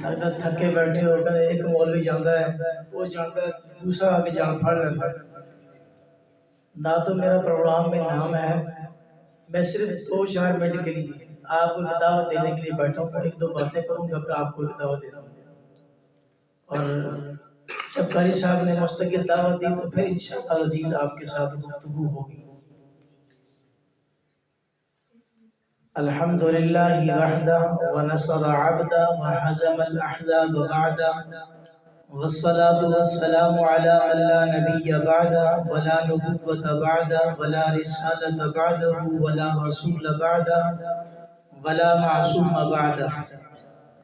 اگر تھکے بیٹھے ہو کر ایک مولوی جانتا ہے وہ جانتا ہے دوسرا آگے جان پھاڑ لیتا ہے. نہ تو میرا پروگرام میں نام ہے، میں صرف 2-4 منٹ کے لیے آپ کو ایک دعوت دینے کے لیے بیٹھا ہوں، 1-2 باتیں کروں گا پھر آپ کو ایک دعوت دیتا ہوں. اور جب قاری صاحب نے مستقل دعوت دی تو پھر انشاءاللہ عزیز آپ کے ساتھ گفتگو ہوگی. الحمدللہ وحدہ ونصر عبدہ وحزم الاحزاب بعدہ والصلاة والسلام على من لا نبی بعدہ ولا نبوة بعدہ ولا رسالة بعدہ ولا رسول بعدہ ولا معصوم بعدہ.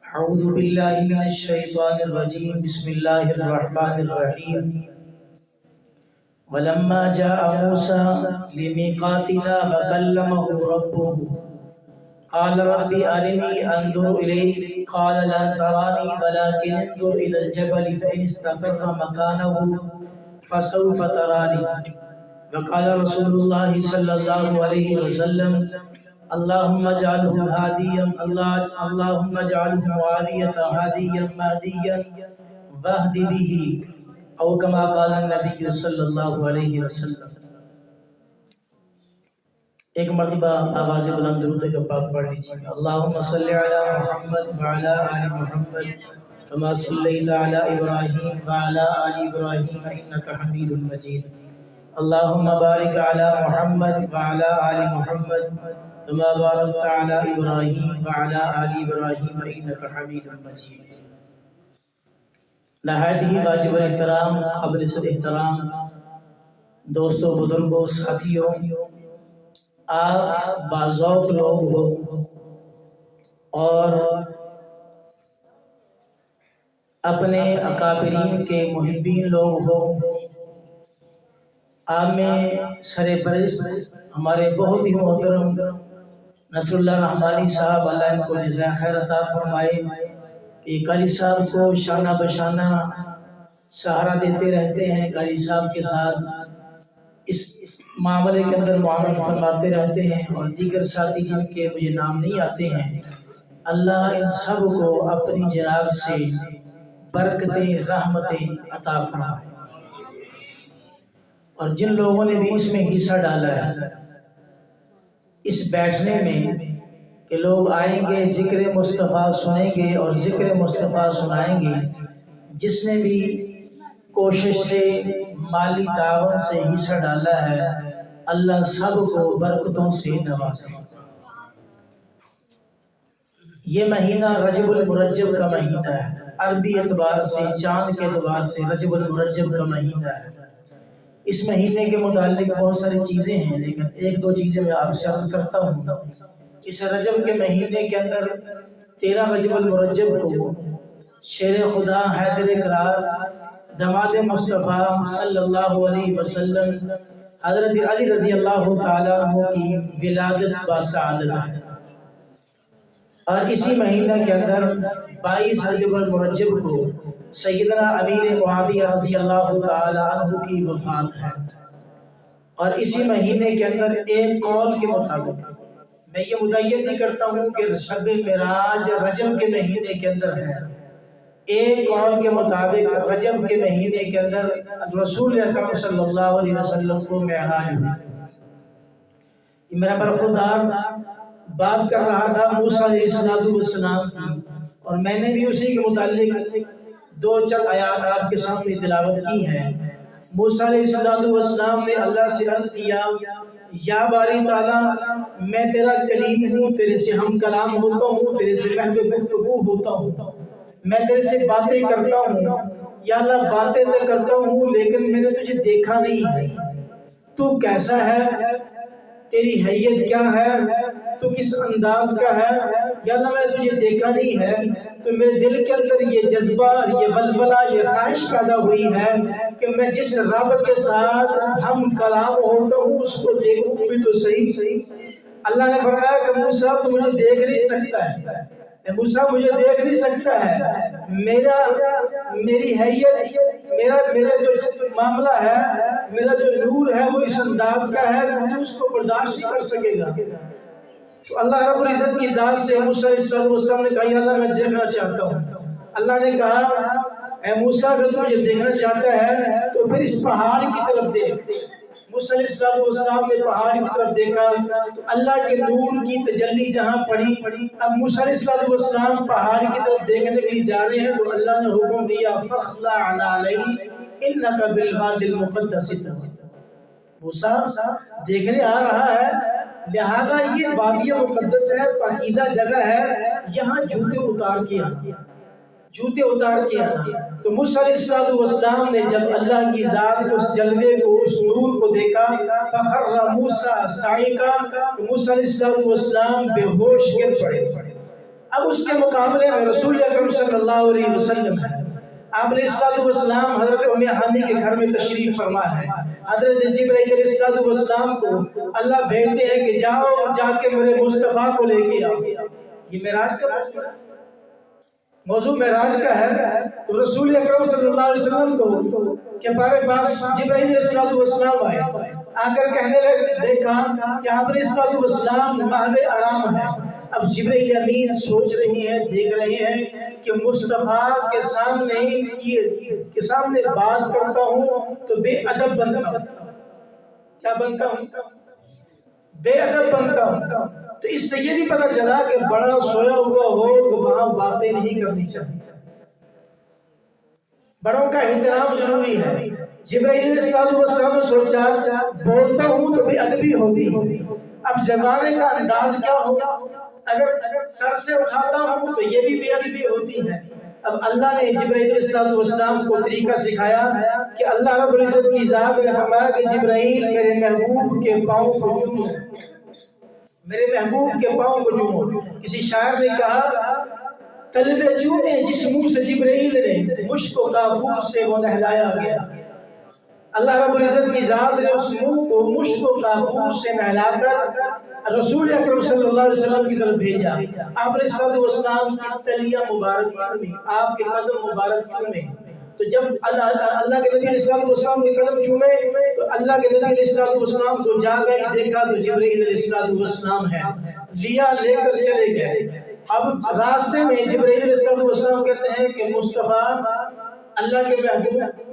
اعوذ باللہ من الشیطان الرجیم، بسم اللہ الرحمن الرحیم. ولما جاء موسى لميقاتنا وكلمه ربه قال رب أرني أنظر إليك قال لن تراني ولكن انظر إلى الجبل فإن استقر مكانه فسوف تراني. وقال رسول الله صلى الله عليه وسلم اللهم اجعله هاديا اللهم اجعله عالية هاديا مهديا واهد به او كما قال النبي صلی اللہ علیہ وسلم. ایک مرتبہ آواز بلند درود کا پاک پڑھ لیجیے. اللہم صلی علی محمد وعلی آل محمد کما صلیت علی ابراہیم وعلی آل ابراہیم انک حمید مجید. اللہم بارک علی محمد وعلی آل محمد کما بارکت علی ابراہیم وعلی آل ابراہیم انک حمید مجید. نہایت ہی واجب الاحترام، قابل احترام دوستوں، بزرگوں، ساتھیوں، آپ باذوق لوگ ہو اور اپنے اکابرین کے محبین لوگ ہو. آپ میں سرفہرست ہمارے بہت ہی محترم نصر اللہ رحمانی صاحب، اللہ ان کو جزائے خیر عطا فرمائے، کہ قاری صاحب کو شانہ بشانہ سہارا دیتے رہتے ہیں، قاری صاحب کے ساتھ اس معاملے کے اندر معاملہ فرماتے رہتے ہیں، اور دیگر ساتھی جن کے مجھے نام نہیں آتے ہیں، اللہ ان سب کو اپنی جناب سے برکتیں رحمتیں عطا فرمائے. اور جن لوگوں نے بھی اس میں حصہ ڈالا ہے اس بیٹھنے میں کہ لوگ آئیں گے، ذکر مصطفیٰ سنیں گے اور ذکر مصطفیٰ سنائیں گے، جس نے بھی کوشش سے مالی تعاون سے حصہ ڈالا ہے، اللہ سب کو برکتوں سے نوازے. یہ مہینہ رجب المرجب کا مہینہ ہے، عربی اعتبار سے چاند کے اعتبار سے رجب المرجب کا مہینہ ہے. اس مہینے کے متعلق بہت ساری چیزیں ہیں، لیکن 1-2 چیزیں میں آپ سے عرض کرتا ہوں. اس رجب کے مہینے کے اندر 13 رجب المرجب کو شیر خدا حیدر اقرار داماد مصطفیٰ صلی اللہ علیہ وسلم حضرت علی رضی اللہ تعالیٰ عنہ کی ولادت باسعادت ہے. اور اسی مہینہ کے اندر 22 رجب المرجب کو سیدنا امیر معاویہ رضی اللہ تعالیٰ عنہ کی وفات ہے. اور اسی مہینے کے اندر ایک قول کے مطابق، میں یہ متعین نہیں کرتا ہوں کہ شب معراج رجب کے مہینے کے اندر ہے، ایک قول کے مطابق رجب کے مہینے کے اندر رسول اکرم صلی اللہ علیہ وسلم کو معراج ہوئی. میرا برخوردار بات کر رہا تھا موسیٰ علیہ السلام کی، اور میں نے بھی اسی کے متعلق 2 آیات آپ کے سامنے تلاوت کی ہیں. موسیٰ علیہ السلام نے اللہ سے عرض کیا، یا باری تعالیٰ میں تیرا کلیم ہوں، تیرے سے ہم کلام ہوتا ہوں، تیرے سے محض گفتگو ہوتا ہوں، میں تیرے سے باتیں کرتا ہوں. یا اللہ باتیں تو کرتا ہوں لیکن میں نے تجھے دیکھا نہیں ہے، تو کیسا ہے، تیری حیت کیا ہے، تو کس انداز کا ہے. یا اللہ میں نے تجھے دیکھا نہیں ہے، تو میرے دل کے اندر یہ جذبہ، یہ بلبلہ، یہ خواہش پیدا ہوئی ہے کہ میں جس رب کے ساتھ ہم کلام ہوتا ہوں اس کو دیکھوں بھی تو صحیح. اللہ نے فرمایا کہ موسیٰ تو مجھے دیکھ نہیں سکتا ہے، موسیٰ مجھے دیکھ نہیں سکتا ہے، میری حیت، میرا جو معاملہ ہے، میرا جو نور ہے وہ اس انداز کا ہے کہ اس کو برداشت نہیں کر سکے گا. تو اللہ رب العزت کی ذات سے موسیٰ علیہ السلام نے کہا، یا اللہ میں دیکھنا چاہتا ہوں. اللہ نے کہا اے موسیٰ اگر تو مجھے دیکھنا چاہتا ہے تو پھر اس پہاڑ کی طرف دیکھ۔ موسیٰ علیہ السلام نے پہاڑ کی طرف دیکھا تو اللہ کے نور کی تجلی جہاں پڑی۔ اب موسیٰ علیہ السلام پہاڑ کی طرف دیکھنے کے لیے جا رہے ہیں تو اللہ نے حکم دیا فَاخْلَعْ عَلَيْهِ إِنَّكَ بِالْوَادِ الْمُقَدَّسِ طُوَىٰ۔ موسیٰ دیکھنے آ رہا ہے، لہذا یہ وادی مقدس ہے، پاکیزہ جگہ ہے، یہاں جوتے اتار کے آنا، جوتے اتار کے آنا۔ تو موسیٰ علیہ السلام نے جب اللہ کی ذات کے اس جلوے کو، اس نور کو دیکھا، فَخَرَّ مُوسَىٰ صَعِقًا، تو موسیٰ علیہ السلام بے ہوش گر پڑے۔ اب اس کے مقابلے میں رسول اکرم صلی اللہ علیہ وسلم ہے۔ آپ علیہ السلام حضرت ام ہانی کے گھر میں تشریف فرما ہے۔ حضرت جبرائیل علیہ السلام کو اللہ بھیجتے ہیں کہ جاؤ جا کے میرے مصطفیٰ کو لے کے آؤ۔ یہ معراج کا موضوع معراج کا ہے۔ تو رسول اکرم صلی اللہ علیہ وسلم کے پاس جبرائیل علیہ السلام آئے، آ کر کہنے لگے، دیکھا کہ آپ علیہ السلام محل آرام ہے۔ اب جبرائیل امین سوچ رہی ہیں، دیکھ رہے ہیں کہ مصطفیٰ کے سامنے بات کرتا ہوں تو بے ادب بنتا ہوں۔ کیا بنتا ہوں؟ بے ادب بنتا ہوں۔ تو اس سے یہ بھی پتہ چلا کہ بڑا سویا ہوا ہو تو وہاں باتیں نہیں کرنی چاہیے، بڑوں کا احترام ضروری ہے۔ جبرائیل علیہ السلام نے سوچا بولتا ہوں تو بے ادبی ہوگی، اب زمانے کا انداز کیا ہوگا، اگر سر سے اٹھاتا ہوں تو یہ بھی بے ادبی ہوتی ہے۔ اب اللہ نے جبرائیل علیہ السلام کو طریقہ سکھایا کہ اللہ رب العزت کی ذات نے فرمایا کہ جبرائیل میرے محبوب کے پاؤں کو چومو، میرے محبوب کے پاؤں کو چومو۔ کسی شاعر نے کہا قلب چومے جس منہ سے جبرائیل نے مشک و کافور سے وہ نہلایا گیا۔ اللہ رب العزت کی ذات نے اس منہ کو مشک و کافور سے نہلا کر رسول اکرم صلی اللہ علیہ وسلم کی طرف بھیجا۔ آپ علیہ السلام کی تلیہ مبارک چومی، آپ کے قدم مبارک چومے۔ تو جب اللہ کے نبی علیہ السلام کے قدم چومے تو اللہ کے نبی علیہ السلام کو جا گئی، دیکھا تو جبرائیل علیہ السلام ہے، لیا، لے کر چلے گئے۔ اب راستے میں جبرائیل علیہ السلام کہتے ہیں کہ مصطفیٰ اللہ کے محبوب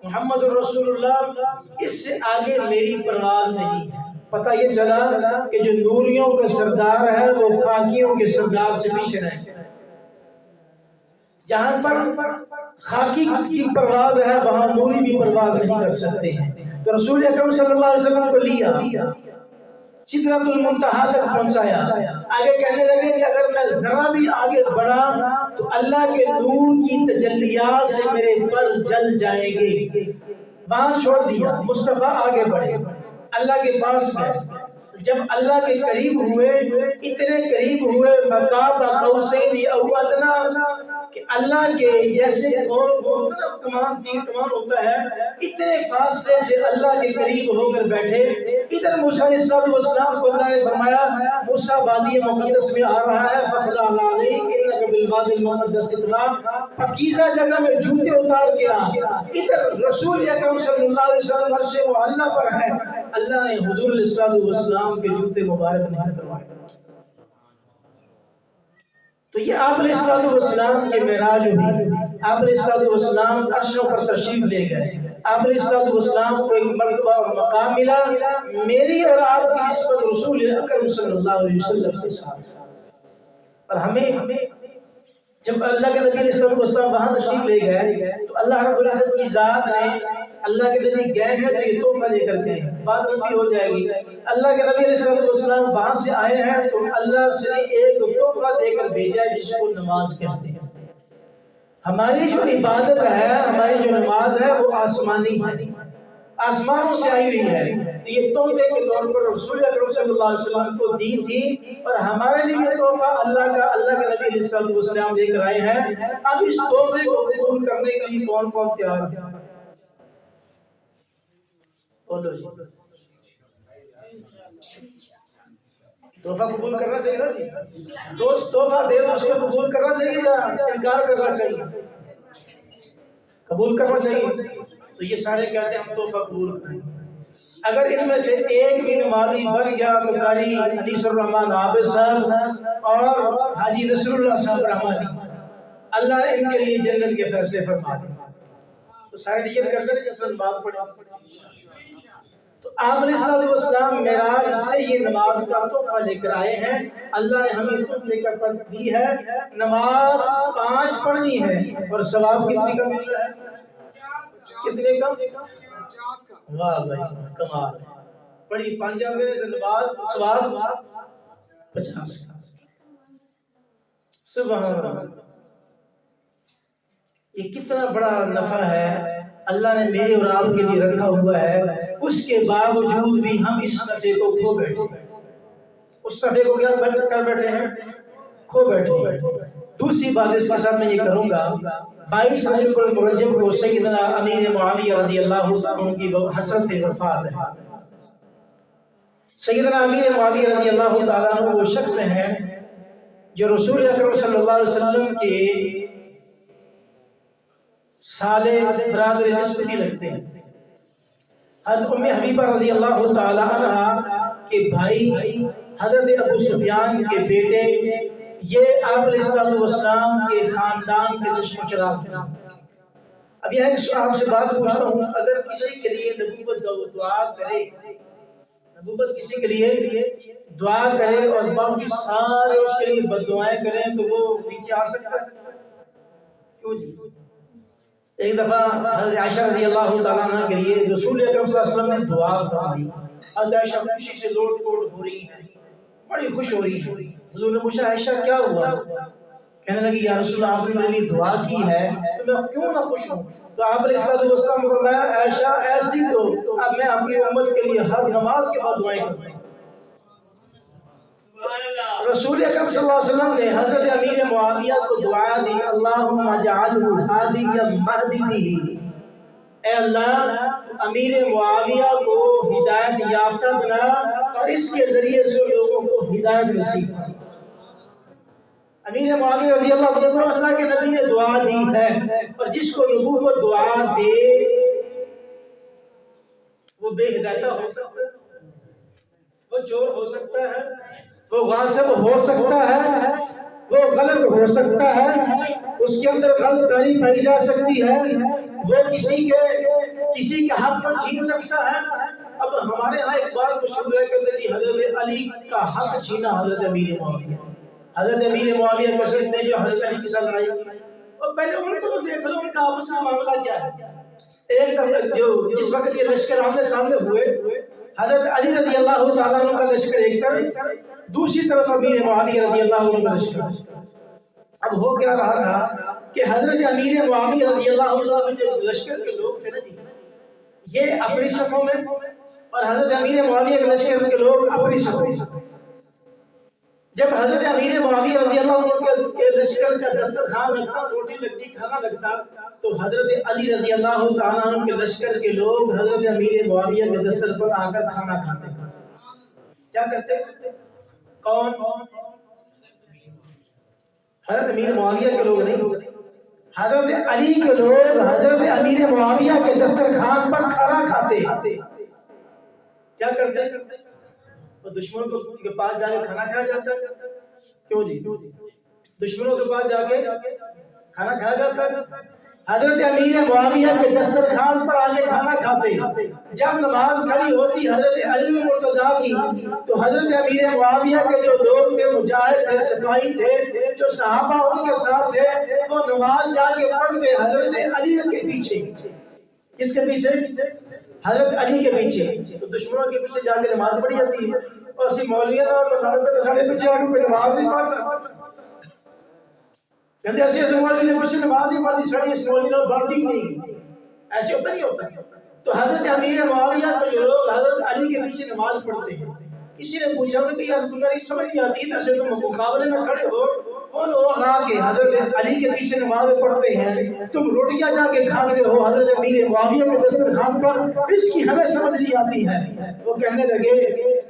محمد رسول اللہ، اس سے آگے میری پرواز نہیں ہے۔ پتہ یہ چلا کہ جو نوریوں کا سردار ہے وہ خاکیوں کے سردار سے پیچھے رہے۔ جہاں پر خاکی کی پرواز ہے وہاں نوری بھی پرواز نہیں کر سکتے ہیں۔ تو رسول اکرم صلی اللہ علیہ وسلم کو لیا، سدرۃ المنتہا تک پہنچایا۔ آگے کہنے لگے کہ اگر میں ذرا بھی آگے بڑھا تو اللہ کے نور کی تجلیات سے میرے پر جل جائیں گے۔ وہاں چھوڑ دیا، مصطفیٰ آگے بڑھے، اللہ کے پاس گئے۔ جب اللہ کے قریب ہوئے، اتنے قریب ہوئے فَقَابَ قَوْسَيْنِ أَوْ أَدْنَىٰ کہ اللہ کے جیسے کمان تیر کمان ہوتا ہے، اتنے فاصلے سے اللہ کے قریب ہو کر بیٹھے۔ ادھر موسیٰ علیہ السلام کو اللہ نے فرمایا موسیٰ وادی مقدس میں آ رہا ہے، فَاخْلَعْ عَلَيْكَ إِنَّكَ بِالْوَادِ الْمُقَدَّسِ طُوَىٰ، پاکیزہ جگہ میں جوتے اتار کے آ۔ ادھر رسول اکرم صلی اللہ علیہ وسلم عرش معلیٰ پر ہے، اللہ نے حضور علیہ السلام کے جوتے مبارک نہیں کروائے۔ تو یہ آپ علیہ السلام کے معراج ہوئی۔ آپ علیہ السلام عرشوں پر تشریف لے گئے۔ آپ علیہ السلام کو ایک مرتبہ اور مقام ملا، میری اور آپ کی نسبت رسول اکرم صلی اللہ علیہ وسلم کے ساتھ۔ اور ہمیں جب اللہ کے نبی علیہ السلام وہاں تشریف لے گئے تو اللہ رب العزت کی ذات نے، اللہ کے نبی گئے ہیں تو یہ تحفہ لے کر گئے، بات لمبی ہو جائے گی۔ اللہ کے نبی علیہ السلام وہاں سے آئے ہیں تو اللہ سے ایک تحفہ دے کر بھیجا ہے جس کو نماز کہتے ہیں۔ ہماری جو عبادت ہے، ہماری جو نماز ہے وہ آسمانی ہے، آسمانوں سے آئی ہوئی ہے۔ یہ تحفے کے طور پر رسول اکرم صلی اللہ علیہ وسلم کو دی تھی، اور ہمارے لیے یہ تحفہ اللہ کے نبی علیہ السلام لے کر آئے ہیں۔ اب اس تحفے کو قبول کرنے کے لیے کون کون تیار ہے؟ تحفہ قبول کرنا چاہیے نا جی؟ دوست تحفہ دے تو اس کو قبول کرنا چاہیے یا انکار کرنا چاہیے؟ قبول کرنا چاہیے۔ تو یہ سارے کہتے ہیں ہم تحفہ قبول کریں۔ اگر ان میں سے ایک بھی نمازی بن گیا تو قاری انیس الرحمن عابد صاحب اور حاجی نصر اللہ صاحب رحمانی، اللہ ان کے لیے جنت کے فیصلے فرما دے۔ تو سارے نیت کرتے ہیں کہ بات پڑھیں۔ تو آپ علیہ السلام معراج سے یہ نماز کا تحفہ لے کر آئے ہیں۔ اللہ نے ہمیں تحفے کا فرق دی ہے، نماز 5 پڑھنی ہے اور ثواب کتنے کا مل رہا ہے؟ کتنے کا؟ 50 کا۔ واہ بھائی کمال، پڑھی 5 جانے تو نماز ثواب 50 کا۔ سبحان اللہ، یہ کتنا بڑا نفع ہے اللہ نے میرے اور آپ کے لیے رکھا ہوا ہے، اس کے باوجود بھی ہم اس نفع کو کھو بیٹھے، اس نفع کو کیا کر بیٹھے ہیں؟ کھو بیٹھے ہیں۔ دوسری بات اس کے ساتھ میں یہ کروں گا، 22 رجب المرجب کو سیدنا امیر معاویہ رضی اللہ عنہ کی حسرت وفات ہے۔ سیدنا امیر معاویہ رضی اللہ تعالیٰ عنہ وہ شخص ہیں جو رسول اکرم صلی اللہ علیہ وسلم کے سالے برادر نسبتی لگتے ہیں۔ حضرت ام حبیبہ رضی اللہ تعالی عنہ کے بھائی حضرت ابو سفیان کے بیٹے، یہ آپ علیہ السلام کے خاندان کے چشم و چراغ ہیں۔ اب یہ آپ سے بات پوچھتا ہوں، اگر کسی کے لیے نبوت دعا کرے، نبوت کسی کے لیے دعا کرے اور باقی سارے اس کے لیے بد دعائیں کریں تو وہ نیچے آ سکتا ہے؟ کیوں جی؟ ایک دفعہ حضرت عائشہ رضی اللہ تعالیٰ عنہ کے لیے رسول اکرم صلی اللہ علیہ وسلم نے دعا فرمائی۔ حضرت عائشہ خوشی سے لوٹ پوٹ ہو رہی ہیں، بڑی خوش ہو رہی ہیں۔ حضور نے پوچھا عائشہ کیا ہوا؟ کہنے لگی یا رسول اللہ آپ نے میرے لیے دعا کی ہے تو میں کیوں نہ خوش ہوں؟ تو آپ علیہ السلام کو فرمایا عائشہ ایسی تو اب میں اپنی امت کے لیے ہر نماز کے بعد دعائیں کرتا ہوں۔ رسول اکرم صلی اللہ علیہ وسلم نے حضرت امیر معاویہ کو دعا دی، اللہم اجعلہ ہادیا مہدی، اے اللہ امیر معاویہ کو ہدایت یافتہ بنا اور اس کے ذریعے سے لوگوں کو ہدایت نصیب۔ امیر معاویہ رضی اللہ عنہ اللہ کے نبی نے دعا دی ہے، اور جس کو نبوت دعا دے وہ بے ہدایتہ ہو سکتا ہے، وہ چور ہو سکتا ہے، وہ غاصب ہو سکتا ہے، وہ غلط ہو سکتا ہے، اس کے اندر غلط داری پائی جا سکتی ہے، وہ کسی کے حق کو چھین سکتا ہے۔ اب ہمارے ہاں ایک بات مشہور ہے کہ حضرت علی کا حق چھینا حضرت امیر معاویہ، حضرت امیر معاویہ کا سنتے جو حضرت علی کے ساتھ لڑائی، اور پہلے ان کو تو دیکھ لو ان کا آپس میں معاملہ کیا ہے۔ ایک جس وقت یہ لشکر آمنے سامنے ہوئے، حضرت علی رضی اللہ تعالیٰ عنہ کا لشکر ایک طرف، دوسری طرف امیر معاویہ رضی اللہ عنہ کا لشکر۔ اب ہو کیا رہا تھا کہ حضرت امیر معاویہ رضی اللہ عنہ جو لشکر کے لوگ تھے نا جی، یہ اپنی صفوں میں، اور حضرت امیر معاویہ کے لشکر کے لوگ اپنی صفوں میں۔ جب حضرت امیر معاویہ رضی اللہ عنہ کے لشکر کا دسترخوان لگتا، روٹی لگتی، کھانا لگتا، تو حضرت علی رضی اللہ تعالیٰ عنہ کے لشکر کے لوگ حضرت امیر معاویہ کے دستر پر آ کر کھانا کھاتے۔ کیا کرتے؟ کون؟ حضرت امیر معاویہ کے لوگ نہیں، حضرت علی کے لوگ حضرت امیر معاویہ کے دسترخوان پر کھانا کھاتے۔ کیا کرتے؟ دشمنوں کے پاس جا کے کھانا کھایا جاتا ہے۔ کیوں جی؟ دشمنوں کے پاس جا کے کھانا کھایا جاتا ہے۔ حضرت امیر معاویہ کے دسترخوان پر آگے کھانا کھاتے۔ جب نماز کھڑی ہوتی حضرت علی مرتضیٰ کی، تو حضرت امیر معاویہ کے جو لوگ تھے، مجاہد تھے، سپاہی تھے، جو صحابہ ان کے ساتھ تھے، وہ نماز جا کے پڑھتے حضرت علی کے پیچھے۔ کس کے پیچھے؟ حضرت علی کے پیچھے۔ تو دشمنوں کے پیچھے جا کے نماز پڑھی جاتی ہے، اور اسی مولویوں اور ساڑھے پیچھے آ کے کوئی نماز نہیں پڑھتا۔ کہتے ایسے مولوی نے پیچھے نماز نہیں پڑھی، ساڑھے اس مولوی نے پڑھتی نہیں، ایسے ہوتا نہیں ہوتا۔ تو حضرت امیر معاویہ کے جو لوگ حضرت علی کے پیچھے نماز پڑھتے ہیں، کسی نے پوچھا کہ یار تمہاری سمجھ نہیں آتی، ایسے تم مقابلے میں کھڑے ہو، وہ لوگ آ کے حضرت علی کے پیچھے نماز پڑھتے ہیں، تم روٹیاں جا کے کھاتے ہو حضرت امیر معاویہ کے دسترخوان پر، اس کی ہمیں سمجھ نہیں آتی ہے۔ وہ کہنے لگے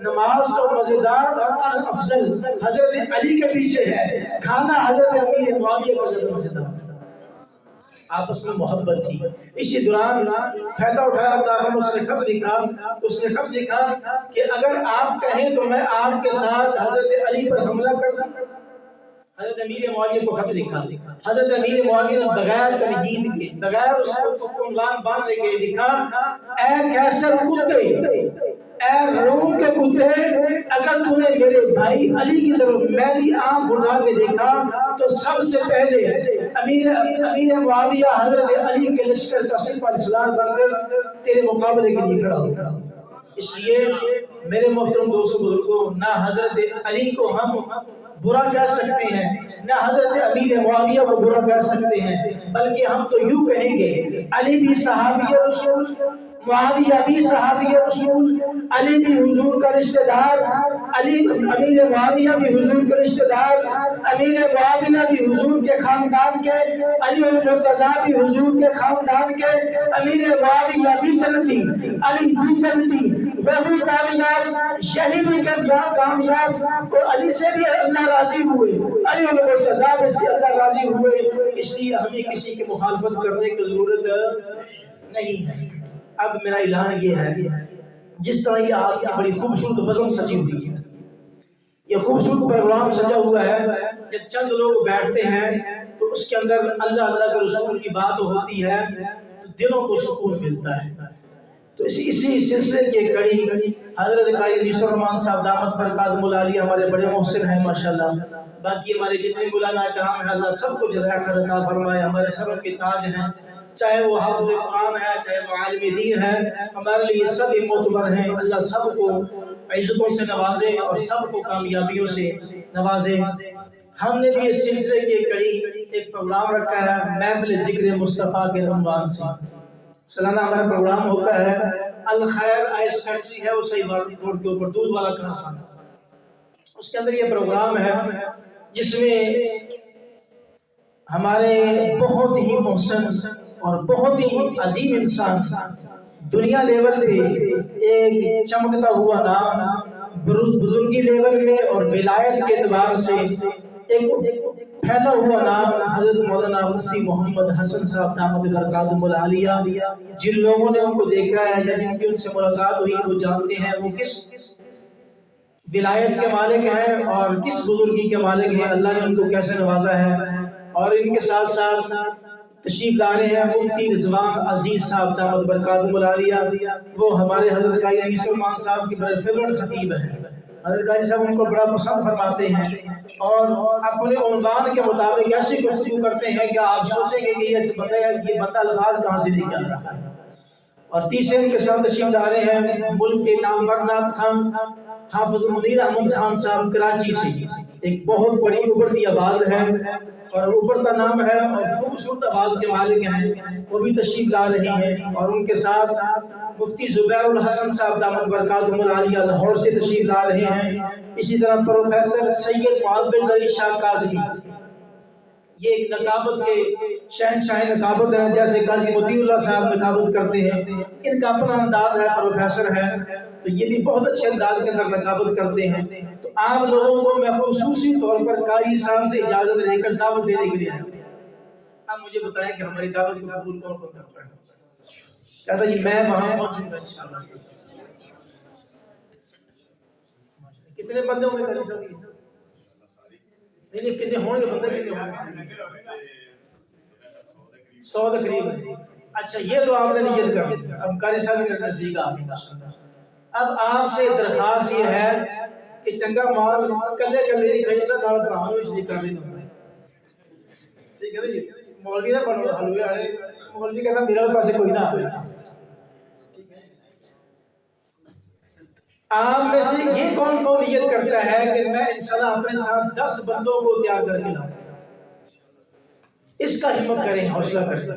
نماز تو مزیدار اور افضل حضرت علی کے پیچھے ہے، کھانا حضرت امیر معاویہ کا زیادہ مزیدار۔ آپس میں محبت تھی۔ اسی دوران فائدہ اٹھایا تاہم اس نے خط لکھا کہ اگر آپ کہیں تو میں آپ کے ساتھ حضرت علی پر حملہ کر دوں۔ حضرت امیر معاویہ کو خط لکھا. حضرت امیر معاویہ نے بغیر تمہید کے، بغیر اس کو عنوان باندھنے کے لکھا، اے کیسر کتے، اے روم کے کتے، اگر تم نے میرے بھائی علی کی طرف میری آنکھ اٹھا کے دیکھا تو سب سے پہلے امیر معاویہ حضرت علی کے لشکر کا سپہ سالار بن کر تیرے مقابلے کے لیے کھڑا ہوگا. اس لیے میرے محترم دوستو بزرگوں، نہ حضرت علی کو ہم برا کہہ سکتے ہیں، نہ حضرت امیر معاویہ کو برا کہہ سکتے ہیں، بلکہ ہم تو یوں کہیں گے علی بھی صحابی رسول، معاویہ بھی صحابی رسول، علی بھی حضور کا رشتہ دار، امیر معاویہ بھی حضور کا رشتہ دار، امیر معاویہ بھی حضور کے خاندان کے، علی المرتضیٰ بھی حضور کے خاندان کے، امیر معاویہ بھی جنتی، علی بھی جنتی، وہ بھی کامیاب، شہید کے بعد کامیاب، تو علی سے بھی اللہ راضی ہوئے، علی المرتضیٰ سے اللہ راضی ہوئے. اس لیے ہمیں کسی کی مخالفت کرنے کی ضرورت نہیں ہے. اب میرا اعلان یہ ہے، جس طرح یہ آپ کی بڑی خوبصورت بزم سجی ہوئی ہے، یہ خوبصورت پروگرام سجا ہوا ہے، جب چند لوگ بیٹھتے ہیں تو اس کے اندر اللہ اللہ کے رسول کی بات ہوتی ہے تو دلوں کو سکون ملتا ہے. تو اسی سلسلے کی کڑی حضرت قاری انیس الرحمن صاحب دامت برکاتہم العالیہ ہمارے بڑے محسن ہیں ماشاءاللہ. باقی ہمارے جتنے مولانا کرام ہیں اللہ سب کو جزائے خیر عطا فرمائے، ہمارے سر کے تاج ہیں، چاہے وہ حافظ قرآن ہے، چاہے وہ عالم دین ہے، ہمارے لیے سب معتبر ہیں. اللہ سب کو عزتوں سے نوازے اور سب کو کامیابیوں سے نوازے. ہم نے بھی اس سلسلے کی کڑی ایک پروگرام رکھا ہے محفل ذکر مصطفیٰ کے عنوان سے. سالانہ ہمارا پروگرام ہوتا ہے الخیر آئس فیکٹری ہے اسے روڈ کے اوپر دودھ والا کارخانہ، اس کے اندر یہ پروگرام ہے جس میں ہمارے بہت ہی محسن اور بہت ہی عظیم انسان، دنیا لیول پہ ایک چمکتا ہوا نام، بزرگی لیول میں اور ولایت کے اعتبار سے ایک پھیلا ہوا نام حضرت مولانا مفتی محمد حسن صاحب دامت برکاتہم العالیہ. جن لوگوں نے ان کو دیکھا ہے یا جن کی ان سے ملاقات ہوئی وہ جانتے ہیں وہ کس ولایت کے مالک ہیں اور کس بزرگی کے مالک ہیں، اللہ نے ان کو کیسے نوازا ہے. اور ان کے ساتھ ساتھ تشریف لا رہے ہیں مفتی رضوان عزیز صاحب دامت برکاتہم العالیہ. وہ ہمارے حضرت قاری انیس الرحمن صاحب کے بڑے فیورٹ خطیب ہیں. حضرت قاری صاحب ان کو بڑا پسند فرماتے ہیں اور اپنے عنوان کے مطابق ایسی گفتگو کرتے ہیں کہ آپ سوچیں گے کہ یہ بندہ الفاظ کہاں سے لے کے آ رہا ہے. اور تیسرے ان کے ساتھ تشریف لا رہے ہیں ملک کے نامور نام خان حافظ منیر احمد خان صاحب کراچی سے. ایک بہت بڑی ابھرتی آواز ہے اور ابھرتا نام ہے اور خوبصورت آواز کے مالک ہیں، وہ بھی تشریف لا رہی ہیں. اور ان کے ساتھ مفتی زبیر الحسن صاحب دامت برکاتہم العالیہ لاہور سے تشریف لا رہے ہیں. اسی طرح پروفیسر سید معاذ علی شاہ کاظمی، یہ ایک نقابت کے شہنشاہ نقابت ہیں، جیسے قاضی مطیع اللہ صاحب نقابت کرتے ہیں، ان کا اپنا انداز ہے، پروفیسر ہے تو یہ بھی بہت اچھے انداز کے اندر نقابت کرتے ہیں. تو آپ لوگوں کو میں خصوصی طور پر قاری صاحب سے اجازت لے کر دعوت دینے کے لیے آیا. اب مجھے بتائیں کہ ہماری دعوت کو قبول کون کون کرتا ہے؟ کہتا جی میں وہاں موجود ہوں انشاءاللہ. کتنے بندے ہوں گے قاری صاحب؟ نہیں کتنے ہوں گے بندے، کتنے ہوں گے؟ 100 تقریب. اچھا یہ تو آپ نے نیت کر لی. اب قاری صاحب کے نزدیک آ گئے. اب آپ سے درخواست یہ ہے کہ چنگا مال کلے کلے ہی کہیں نہ نال براہوں شریک کر دینا. ٹھیک ہے جی، مولوی نہ بنو حلوے والے. مولوی کہتا میرے پاس کوئی نہ آئے. آپ میں سے یہ کون کون نیت کرتا ہے کہ میں انشاءاللہ اپنے ساتھ 10 بندوں کو تیار کر کے لاؤں؟ اس کا ہمت کریں، حوصلہ کریں.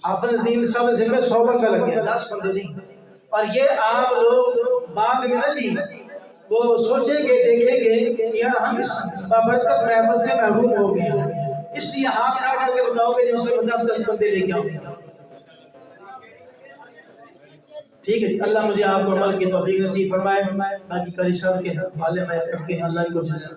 آپ نے دین صاحب ذمہ 100 بندہ لگ گیا، 10 بندے نہیں. اور یہ آپ لوگ بعد میں نہ جی وہ سوچیں گے دیکھیں گے کہ یار ہم اس بابرکت محفل سے محروم ہو گئے، اس لیے ہاتھ کھڑا کر کے بتاؤ گے جن سے 10 بندے لے کے آؤں. ٹھیک ہے، اللہ مجھے آپ کو عمل کی توفیق نصیب فرمائے. باقی قاری صاحب کے حوالے میں اللہ کو جزائے